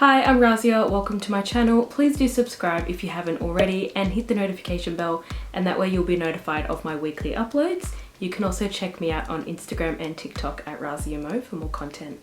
Hi, I'm Razia. Welcome to my channel. Please do subscribe if you haven't already and hit the notification bell, and that way you'll be notified of my weekly uploads. You can also check me out on Instagram and TikTok at RaziaMo for more content.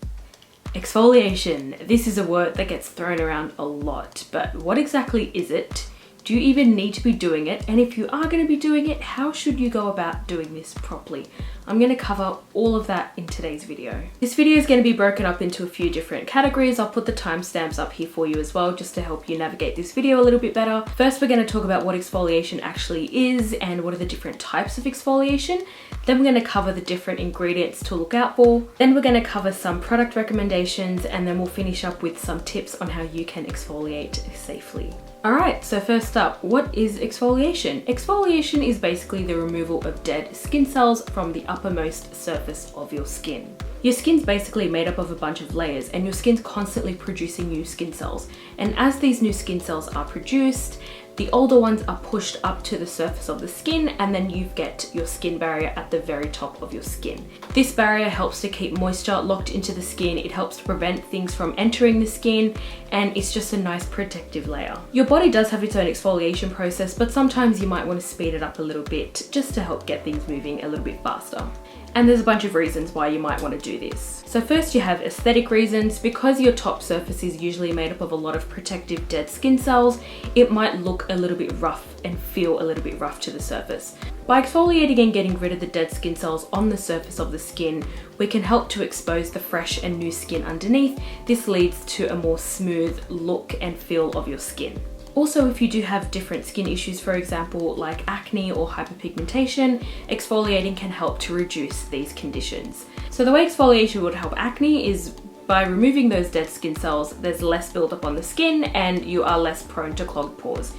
Exfoliation. This is a word that gets thrown around a lot, but what exactly is it? Do you even need to be doing it? And if you are going to be doing it, how should you go about doing this properly? I'm going to cover all of that in today's video. This video is going to be broken up into a few different categories. I'll put the timestamps up here for you as well, just to help you navigate this video a little bit better. First, we're going to talk about what exfoliation actually is and what are the different types of exfoliation. Then we're going to cover the different ingredients to look out for. Then we're going to cover some product recommendations, and then we'll finish up with some tips on how you can exfoliate safely. Alright, so first up, what is exfoliation? Exfoliation is basically the removal of dead skin cells from the uppermost surface of your skin. Your skin's basically made up of a bunch of layers, and your skin's constantly producing new skin cells. And as these new skin cells are produced, the older ones are pushed up to the surface of the skin, and then you get your skin barrier at the very top of your skin. This barrier helps to keep moisture locked into the skin, it helps to prevent things from entering the skin, and it's just a nice protective layer. Your body does have its own exfoliation process, but sometimes you might want to speed it up a little bit just to help get things moving a little bit faster. And there's a bunch of reasons why you might want to do this. So first, you have aesthetic reasons. Because your top surface is usually made up of a lot of protective dead skin cells, it might look a little bit rough and feel a little bit rough to the surface. By exfoliating and getting rid of the dead skin cells on the surface of the skin, we can help to expose the fresh and new skin underneath. This leads to a more smooth look and feel of your skin. Also, if you do have different skin issues, for example, like acne or hyperpigmentation, exfoliating can help to reduce these conditions. So the way exfoliation would help acne is by removing those dead skin cells. There's less buildup on the skin and you are less prone to clogged pores.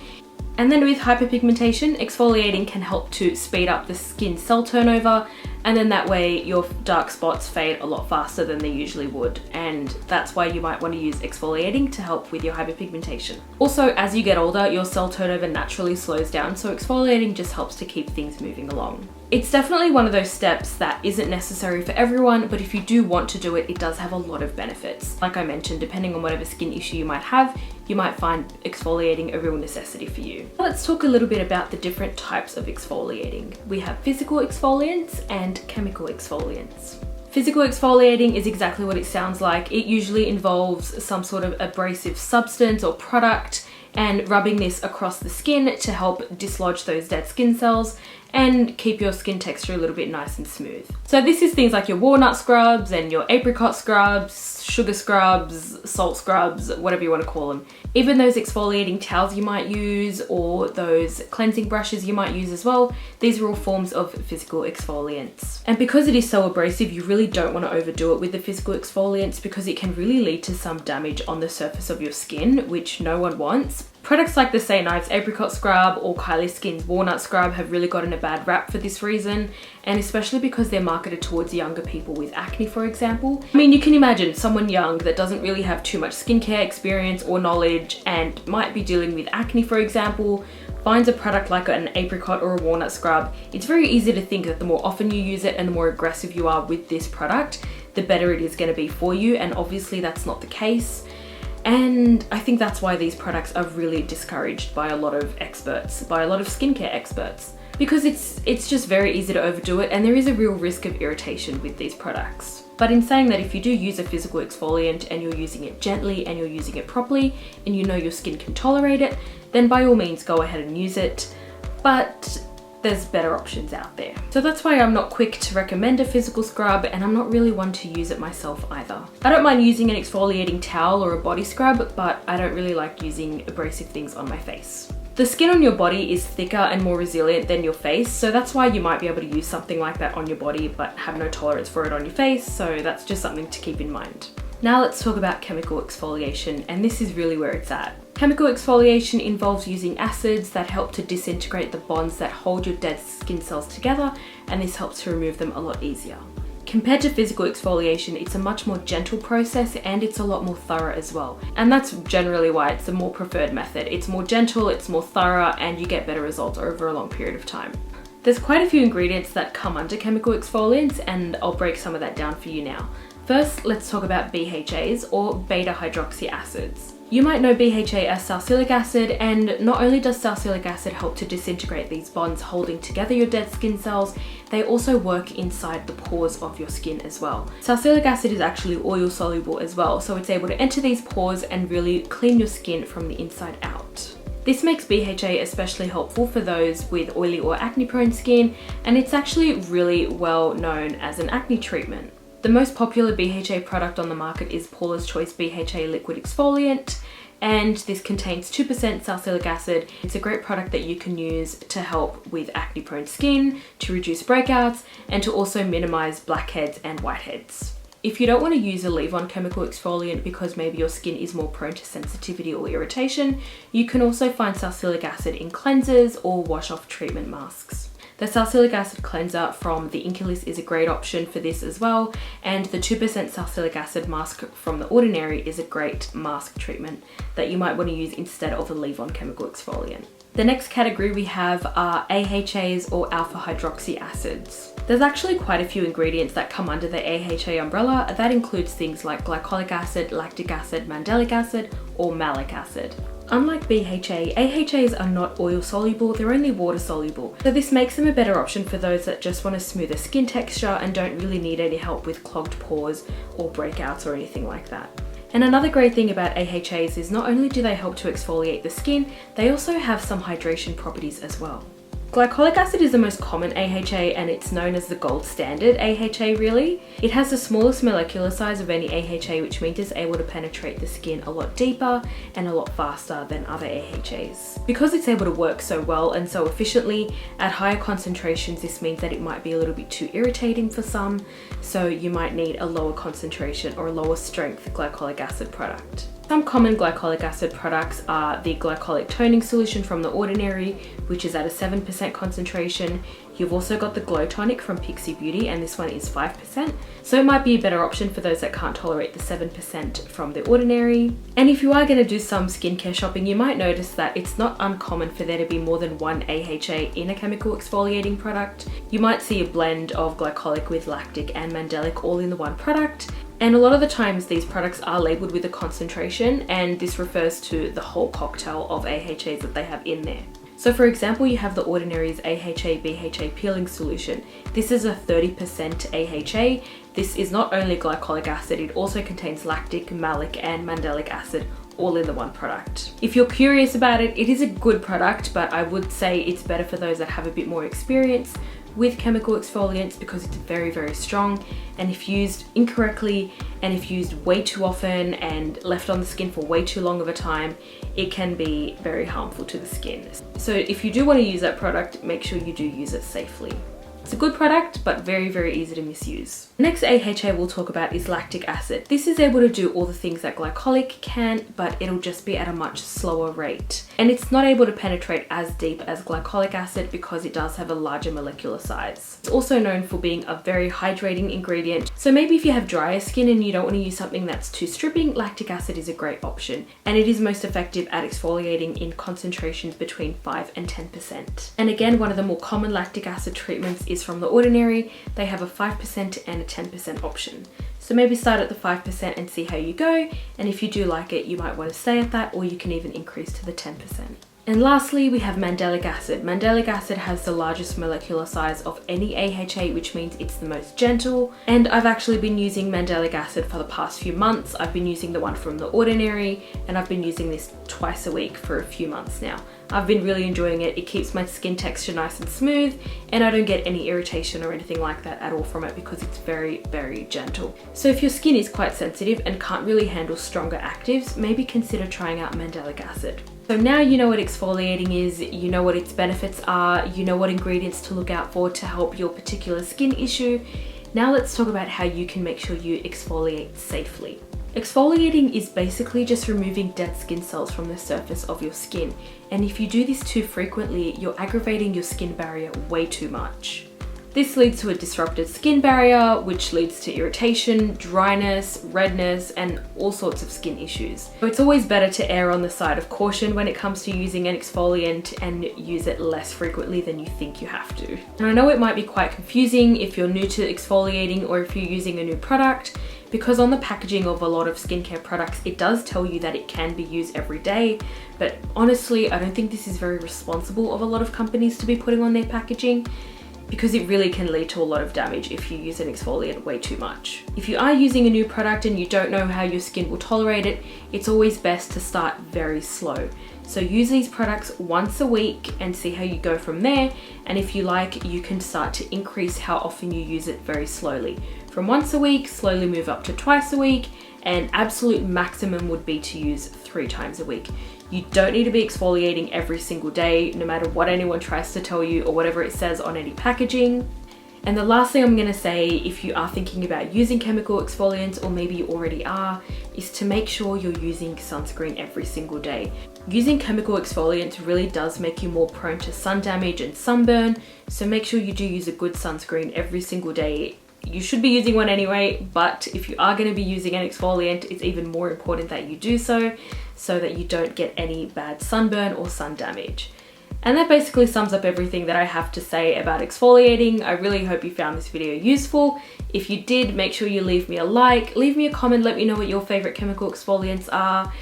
And then with hyperpigmentation, exfoliating can help to speed up the skin cell turnover, and then that way your dark spots fade a lot faster than they usually would, and that's why you might want to use exfoliating to help with your hyperpigmentation. Also, as you get older, your cell turnover naturally slows down, so exfoliating just helps to keep things moving along. It's definitely one of those steps that isn't necessary for everyone, but if you do want to do it, it does have a lot of benefits. Like I mentioned, depending on whatever skin issue you might have, you might find exfoliating a real necessity for you. Let's talk a little bit about the different types of exfoliating. We have physical exfoliants and chemical exfoliants. Physical exfoliating is exactly what it sounds like. It usually involves some sort of abrasive substance or product and rubbing this across the skin to help dislodge those dead skin cells and keep your skin texture a little bit nice and smooth. So this is things like your walnut scrubs and your apricot scrubs, sugar scrubs, salt scrubs, whatever you want to call them. Even those exfoliating towels you might use, or those cleansing brushes you might use as well, these are all forms of physical exfoliants. And because it is so abrasive, you really don't want to overdo it with the physical exfoliants, because it can really lead to some damage on the surface of your skin, which no one wants. Products like the St. Ives Apricot Scrub or Kylie Skin's Walnut Scrub have really gotten a bad rap for this reason, and especially because they're marketed towards younger people with acne, for example. I mean, you can imagine someone young that doesn't really have too much skincare experience or knowledge and might be dealing with acne, for example, finds a product like an apricot or a walnut scrub. It's very easy to think that the more often you use it and the more aggressive you are with this product, the better it is going to be for you, and obviously that's not the case. And I think that's why these products are really discouraged by a lot of experts, by a lot of skincare experts, because it's just very easy to overdo it, and there is a real risk of irritation with these products. But in saying that, if you do use a physical exfoliant and you're using it gently and you're using it properly and you know your skin can tolerate it, then by all means go ahead and use it. But there's better options out there. So that's why I'm not quick to recommend a physical scrub, and I'm not really one to use it myself either. I don't mind using an exfoliating towel or a body scrub, but I don't really like using abrasive things on my face. The skin on your body is thicker and more resilient than your face, so that's why you might be able to use something like that on your body but have no tolerance for it on your face, so that's just something to keep in mind. Now let's talk about chemical exfoliation, and this is really where it's at. Chemical exfoliation involves using acids that help to disintegrate the bonds that hold your dead skin cells together, and this helps to remove them a lot easier. Compared to physical exfoliation, it's a much more gentle process, and it's a lot more thorough as well. And that's generally why it's the more preferred method. It's more gentle, it's more thorough, and you get better results over a long period of time. There's quite a few ingredients that come under chemical exfoliants, and I'll break some of that down for you now. First, let's talk about BHAs, or beta hydroxy acids. You might know BHA as salicylic acid, and not only does salicylic acid help to disintegrate these bonds holding together your dead skin cells, they also work inside the pores of your skin as well. Salicylic acid is actually oil soluble as well, so it's able to enter these pores and really clean your skin from the inside out. This makes BHA especially helpful for those with oily or acne prone skin, and it's actually really well known as an acne treatment. The most popular BHA product on the market is Paula's Choice BHA Liquid Exfoliant, and this contains 2% salicylic acid. It's a great product that you can use to help with acne prone skin, to reduce breakouts, and to also minimize blackheads and whiteheads. If you don't want to use a leave-on chemical exfoliant because maybe your skin is more prone to sensitivity or irritation, you can also find salicylic acid in cleansers or wash-off treatment masks. The salicylic acid cleanser from the Inculis is a great option for this as well, and the 2% salicylic acid mask from The Ordinary is a great mask treatment that you might want to use instead of a leave-on chemical exfoliant. The next category we have are AHAs, or alpha hydroxy acids. There's actually quite a few ingredients that come under the AHA umbrella. That includes things like glycolic acid, lactic acid, mandelic acid, or malic acid. Unlike BHA, AHAs are not oil soluble, they're only water soluble. So this makes them a better option for those that just want a smoother skin texture and don't really need any help with clogged pores or breakouts or anything like that. And another great thing about AHAs is not only do they help to exfoliate the skin, they also have some hydration properties as well. Glycolic acid is the most common AHA, and it's known as the gold standard AHA really. It has the smallest molecular size of any AHA, which means it's able to penetrate the skin a lot deeper and a lot faster than other AHAs. Because it's able to work so well and so efficiently, at higher concentrations this means that it might be a little bit too irritating for some, so you might need a lower concentration or a lower strength glycolic acid product. Some common glycolic acid products are the glycolic toning solution from The Ordinary, which is at a 7% concentration. You've also got the Glow Tonic from Pixi Beauty, and this one is 5%. So it might be a better option for those that can't tolerate the 7% from The Ordinary. And if you are going to do some skincare shopping, you might notice that it's not uncommon for there to be more than one AHA in a chemical exfoliating product. You might see a blend of glycolic with lactic and mandelic all in the one product. And a lot of the times these products are labeled with a concentration, and this refers to the whole cocktail of AHAs that they have in there. So for example, you have The Ordinary's AHA BHA peeling solution. This is a 30% AHA. This is not only glycolic acid, it also contains lactic, malic, and mandelic acid all in the one product. If you're curious about it, it is a good product, but I would say it's better for those that have a bit more experience with chemical exfoliants because it's very, very strong, and if used incorrectly and if used way too often and left on the skin for way too long of a time, it can be very harmful to the skin. So if you do want to use that product, make sure you do use it safely. It's a good product, but very, very easy to misuse. The next AHA we'll talk about is lactic acid. This is able to do all the things that glycolic can, but it'll just be at a much slower rate. And it's not able to penetrate as deep as glycolic acid because it does have a larger molecular size. It's also known for being a very hydrating ingredient. So maybe if you have drier skin and you don't want to use something that's too stripping, lactic acid is a great option. And it is most effective at exfoliating in concentrations between 5 and 10%. And again, one of the more common lactic acid treatments is from The Ordinary. They have a 5% and a 10% option. So maybe start at the 5% and see how you go, and if you do like it, you might want to stay at that, or you can even increase to the 10%. And lastly, we have mandelic acid. Mandelic acid has the largest molecular size of any AHA, which means it's the most gentle. And I've actually been using mandelic acid for the past few months. I've been using the one from The Ordinary, and I've been using this twice a week for a few months now. I've been really enjoying it. It keeps my skin texture nice and smooth, and I don't get any irritation or anything like that at all from it because it's very, very gentle. So if your skin is quite sensitive and can't really handle stronger actives, maybe consider trying out mandelic acid. So now you know what exfoliating is, you know what its benefits are, you know what ingredients to look out for to help your particular skin issue. Now let's talk about how you can make sure you exfoliate safely. Exfoliating is basically just removing dead skin cells from the surface of your skin. And if you do this too frequently, you're aggravating your skin barrier way too much. This leads to a disrupted skin barrier, which leads to irritation, dryness, redness, and all sorts of skin issues. So it's always better to err on the side of caution when it comes to using an exfoliant and use it less frequently than you think you have to. And I know it might be quite confusing if you're new to exfoliating or if you're using a new product. Because on the packaging of a lot of skincare products, it does tell you that it can be used every day, but honestly, I don't think this is very responsible of a lot of companies to be putting on their packaging, because it really can lead to a lot of damage if you use an exfoliant way too much. If you are using a new product and you don't know how your skin will tolerate it, it's always best to start very slow. So use these products once a week and see how you go from there. And if you like, you can start to increase how often you use it very slowly. From once a week, slowly move up to twice a week, and absolute maximum would be to use 3 times a week. You don't need to be exfoliating every single day, no matter what anyone tries to tell you or whatever it says on any packaging. And the last thing I'm gonna say, if you are thinking about using chemical exfoliants, or maybe you already are, is to make sure you're using sunscreen every single day. Using chemical exfoliants really does make you more prone to sun damage and sunburn, so make sure you do use a good sunscreen every single day. You should be using one anyway, but if you are going to be using an exfoliant, it's even more important that you do so that you don't get any bad sunburn or sun damage. And that basically sums up everything that I have to say about exfoliating. I really hope you found this video useful. If you did, make sure you leave me a like, leave me a comment, let me know what your favorite chemical exfoliants are.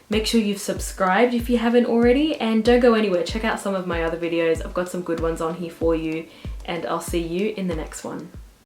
Make sure you've subscribed if you haven't already, and don't go anywhere. Check out some of my other videos. I've got some good ones on here for you, and I'll see you in the next one.